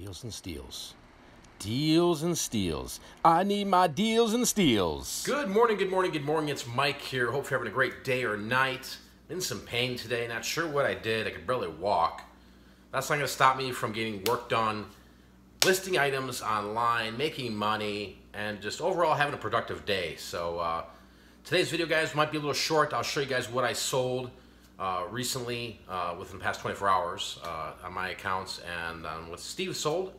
Deals and steals. Deals and steals. I need my deals and steals. Good morning, good morning, good morning. It's Mike here. Hope you're having a great day or night. In some pain today, not sure what I did. I could barely walk. That's not going to stop me from getting work done, listing items online, making money, and just overall having a productive day. So today's video, guys, might be a little short. I'll show you guys what I sold recently within the past 24 hours on my accounts and what Steve sold.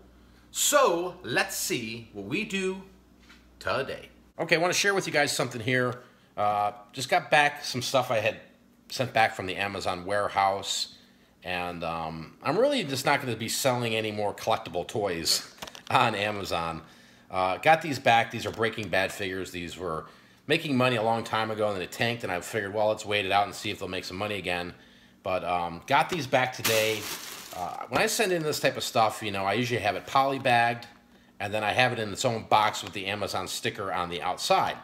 So let's see what we do today. Okay, I want to share with you guys something here. Just got back some stuff I had sent back from the Amazon warehouse, and I'm really just not going to be selling any more collectible toys on Amazon. Got these back. These are Breaking Bad figures. These were making money a long time ago, and then it tanked, and I figured, well, let's wait it out and see if they'll make some money again. But got these back today. When I send in this type of stuff, you know, I usually have it poly-bagged, and then I have it in its own box with the Amazon sticker on the outside.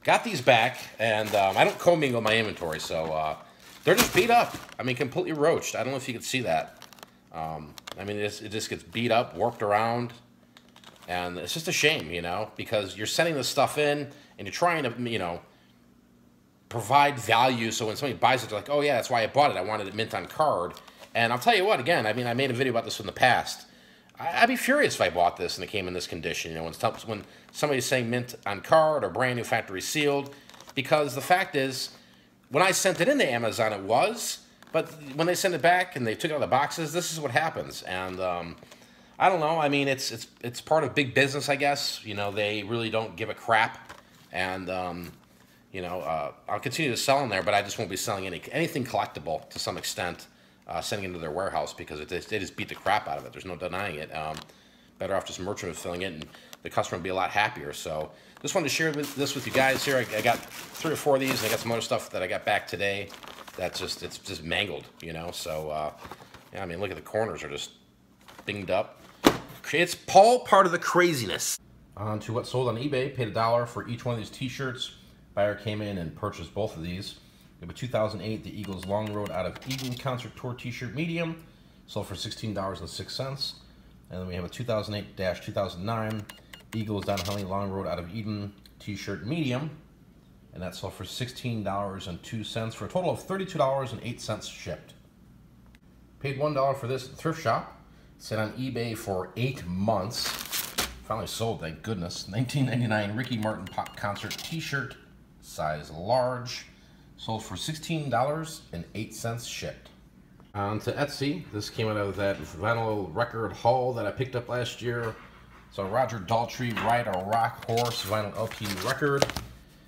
Got these back, and I don't commingle my inventory, so they're just beat up. I mean, completely roached. I don't know if you can see that. I mean, it just gets beat up, warped around, and it's just a shame, you know, because you're sending this stuff in, and you're trying to, you know, provide value, so when somebody buys it, they're like, oh, yeah, that's why I bought it. I wanted it mint on card. And I'll tell you what, again, I mean, I made a video about this in the past. I'd be furious if I bought this and it came in this condition. You know, when somebody's saying mint on card or brand new factory sealed, because the fact is, when I sent it into Amazon, it was, but when they send it back and they took it out of the boxes, this is what happens. And I don't know. I mean, it's part of big business, I guess. You know, they really don't give a crap, and you know, I'll continue to sell in there, but I just won't be selling anything collectible to some extent. Sending it into their warehouse because they just beat the crap out of it. There's no denying it. Better off just merchant filling it, and the customer will be a lot happier. So just wanted to share this with you guys here. I got 3 or 4 of these, and I got some other stuff that I got back today that's it's just mangled, you know. So yeah, I mean, look at the corners are just binged up. It's all part of the craziness. On to what sold on eBay. Paid $1 for each one of these T-shirts. Buyer came in and purchased both of these. We have a 2008 The Eagles Long Road Out of Eden Concert Tour T-shirt medium, sold for $16.06. And then we have a 2008-2009 Eagles Down Huntley Long Road Out of Eden T-shirt medium, and that sold for $16.02 for a total of $32.08 shipped. Paid $1 for this at the thrift shop. Sat on eBay for 8 months. Finally sold, thank goodness. $19.99 Ricky Martin Pop Concert T-shirt, size large. Sold for $16.08 shipped. On to Etsy. This came out of that vinyl record haul that I picked up last year. It's a Roger Daltrey Ride a Rock Horse vinyl LP record.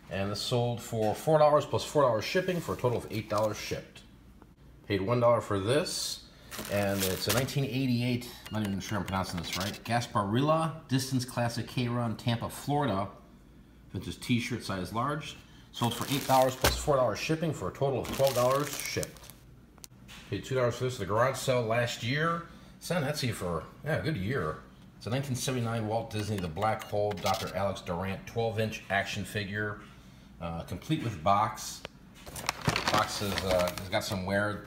And this sold for $4 plus $4 shipping for a total of $8 shipped. Paid $1 for this. And it's a 1988, I'm not even sure I'm pronouncing this right, Gasparilla Distance Classic K-Run Tampa, Florida. Vintage t-shirt size large. Sold for $8 plus $4 shipping for a total of $12 shipped. Paid $2 for this at the garage sale last year. It's on Etsy for, yeah, a good year. It's a 1979 Walt Disney The Black Hole Dr. Alex Durant 12-inch action figure, complete with box. Box has got some wear.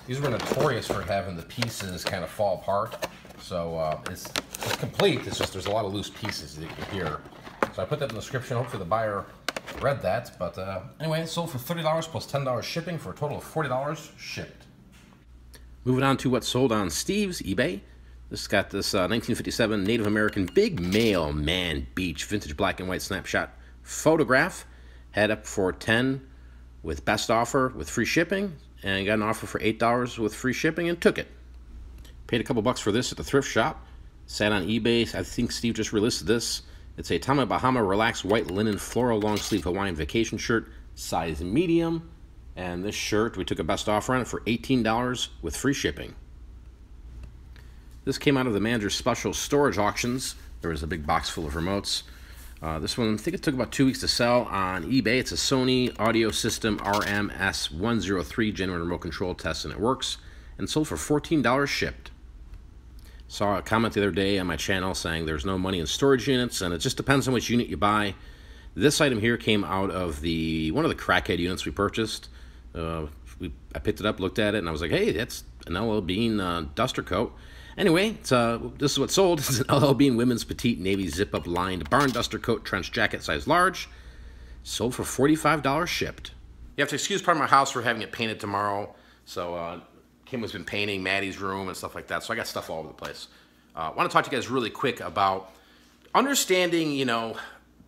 These were notorious for having the pieces kind of fall apart. So it's complete. It's just there's a lot of loose pieces here. So I put that in the description. Hopefully the buyer read that, but anyway, it sold for $30 plus $10 shipping for a total of $40 shipped. Moving on to what sold on Steve's eBay. This got this 1957 Native American big male man beach vintage black and white snapshot photograph. Had up for $10 with best offer with free shipping, and got an offer for $8 with free shipping and took it. Paid a couple bucks for this at the thrift shop. Sat on eBay. I think Steve just relisted this. It's a Tommy Bahama Relaxed White Linen Floral Long Sleeve Hawaiian Vacation Shirt, size medium. And this shirt, we took a best offer on it for $18 with free shipping. This came out of the manager's special storage auctions. There was a big box full of remotes. This one, I think it took about 2 weeks to sell on eBay. It's a Sony Audio System RMS103 genuine remote control test, and it works. And sold for $14 shipped. Saw a comment the other day on my channel saying there's no money in storage units, and it just depends on which unit you buy. This item here came out of one of the crackhead units we purchased. I picked it up, looked at it, and I was like, hey, that's an LL Bean duster coat. Anyway, this is what sold. It's an LL Bean women's petite navy zip-up lined barn duster coat trench jacket, size large. Sold for $45 shipped. You have to excuse part of my house for having it painted tomorrow. So Kim has been painting Maddie's room and stuff like that. So I got stuff all over the place. I want to talk to you guys really quick about understanding, you know,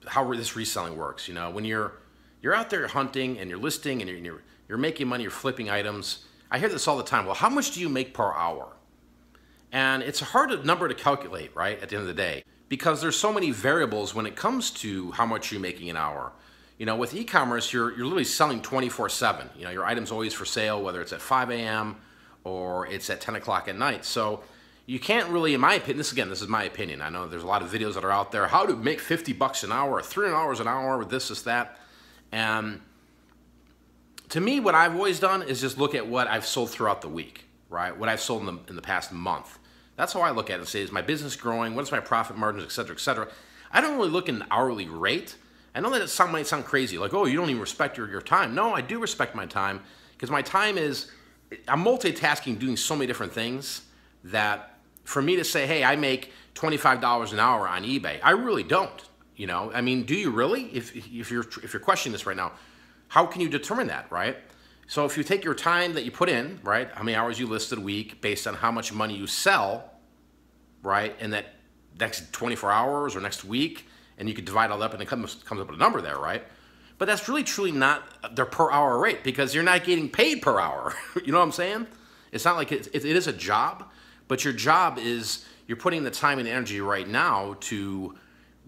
how this reselling works. You know, when you're out there hunting and you're listing and you're making money, you're flipping items. I hear this all the time. Well, how much do you make per hour? And it's a hard number to calculate, right, at the end of the day, because there's so many variables when it comes to how much you're making an hour. You know, with e-commerce, you're literally selling 24/7. You know, your item's always for sale, whether it's at 5 a.m. or it's at 10 o'clock at night. So you can't really, in my opinion, this is my opinion. I know there's a lot of videos that are out there, how to make 50 bucks an hour, or $300 an hour with this, that. And to me, what I've always done is just look at what I've sold throughout the week, right? What I've sold in the past month. That's how I look at it and say, is my business growing? What is my profit margins, et cetera, et cetera. I don't really look at an hourly rate. I know that it might sound crazy, like, oh, you don't even respect your time. No, I do respect my time, because my time is, I'm multitasking, doing so many different things that for me to say, hey, I make $25 an hour on eBay, I really don't. You know, I mean, do you really? If you're questioning this right now, how can you determine that, right? So if you take your time that you put in, right, how many hours you listed a week based on how much money you sell, right, and that next 24 hours or next week, and you could divide all that up and it comes up with a number there, right? But that's really truly not their per hour rate, because you're not getting paid per hour. You know what I'm saying? It's not like it is a job, but your job is you're putting the time and energy right now to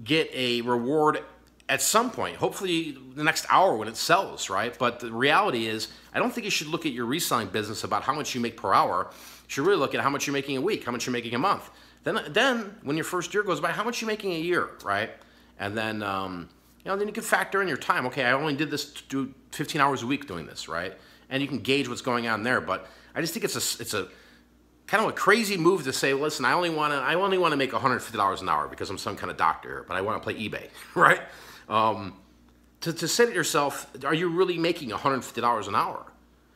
get a reward at some point, hopefully the next hour when it sells, right? But the reality is, I don't think you should look at your reselling business about how much you make per hour. You should really look at how much you're making a week, how much you're making a month. Then when your first year goes by, how much you're making a year, right? And then, you know, then you can factor in your time. Okay, I only did this to do 15 hours a week doing this, right? And you can gauge what's going on there. But I just think it's a kind of a crazy move to say, listen, I only want to make $150 an hour because I'm some kind of doctor here, but I want to play eBay, right? To say to yourself, are you really making $150 an hour?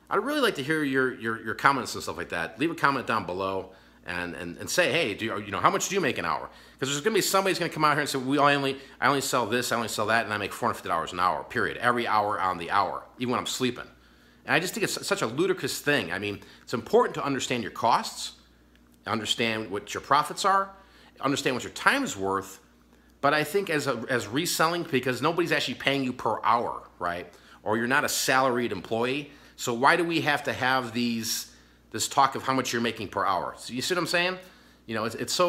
I'd really like to hear your comments and stuff like that. Leave a comment down below and say, hey, you know, how much do you make an hour? Because there's going to be somebody's going to come out here and say, I only sell this, I only sell that, and I make $450 an hour, period. Every hour on the hour, even when I'm sleeping. And I just think it's such a ludicrous thing. I mean, it's important to understand your costs, understand what your profits are, understand what your time is worth. But I think as reselling, because nobody's actually paying you per hour, right? Or you're not a salaried employee. So why do we have to have this talk of how much you're making per hour? So you see what I'm saying? You know, it's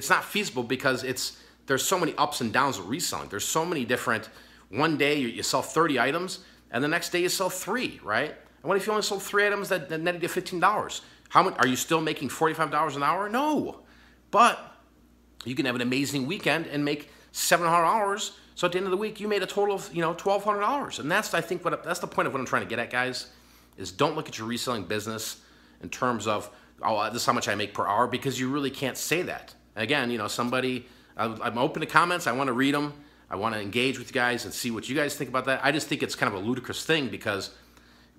not feasible, because there's so many ups and downs with reselling. There's so many different. One day you sell 30 items, and the next day you sell 3, right? And what if you only sold 3 items that netted you $15? How much are you still making? $45 an hour? No, but you can have an amazing weekend and make $700. So at the end of the week, you made a total of, you know, $1,200. And that's, I think, that's the point of what I'm trying to get at, guys, is don't look at your reselling business in terms of, oh, this is how much I make per hour, because you really can't say that. And again, you know, I'm open to comments. I want to read them. I want to engage with you guys and see what you guys think about that. I just think it's kind of a ludicrous thing, because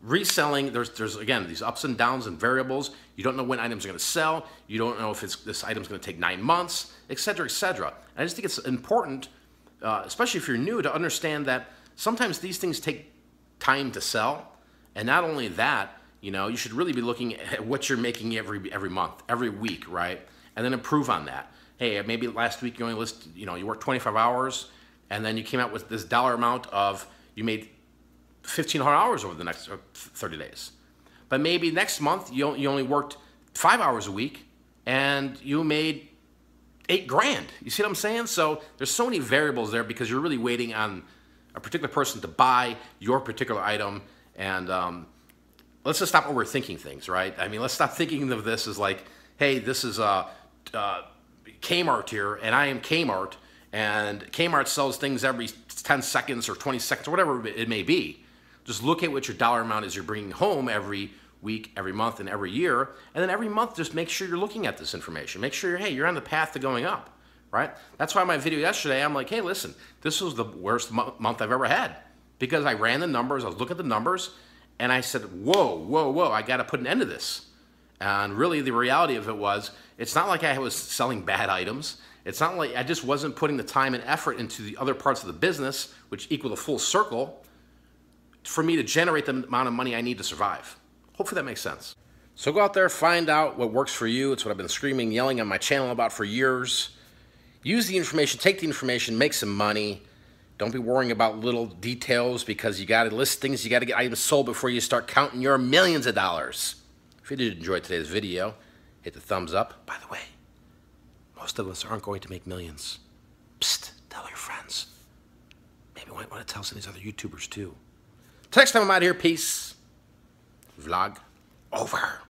reselling, there's again, these ups and downs and variables. You don't know when items are going to sell. You don't know if this item's going to take 9 months, et cetera, et cetera. And I just think it's important, especially if you're new, to understand that sometimes these things take time to sell. And not only that, you know, you should really be looking at what you're making every month, every week, right? And then improve on that. Hey, maybe last week you only you worked 25 hours, and then you came out with this dollar amount of, you made 1,500 hours over the next 30 days. But maybe next month you only worked 5 hours a week, and you made $8,000. You see what I'm saying? So there's so many variables there, because you're really waiting on a particular person to buy your particular item. And let's just stop overthinking things, right? I mean, let's stop thinking of this as like, hey, this is Kmart here, and I am Kmart, and Kmart sells things every 10 seconds or 20 seconds or whatever it may be. Just look at what your dollar amount is you're bringing home every week, every month, and every year. And then every month, just make sure you're looking at this information. Make sure, hey, you're on the path to going up, right? That's why my video yesterday, I'm like, hey, listen, this was the worst month I've ever had, because I ran the numbers, I was looking at the numbers, and I said, whoa, whoa, whoa, I got to put an end to this. And really the reality of it was, it's not like I was selling bad items. It's not like I just wasn't putting the time and effort into the other parts of the business, which equal a full circle, for me to generate the amount of money I need to survive. Hopefully that makes sense. So go out there, find out what works for you. It's what I've been screaming, yelling on my channel about for years. Use the information, take the information, make some money. Don't be worrying about little details, because you got to list things, you got to get items sold before you start counting your millions of dollars. If you did enjoy today's video, hit the thumbs up. By the way, most of us aren't going to make millions. Psst, tell your friends. Maybe you might want to tell some of these other YouTubers too. Till next time, I'm out here. Peace. Vlog over.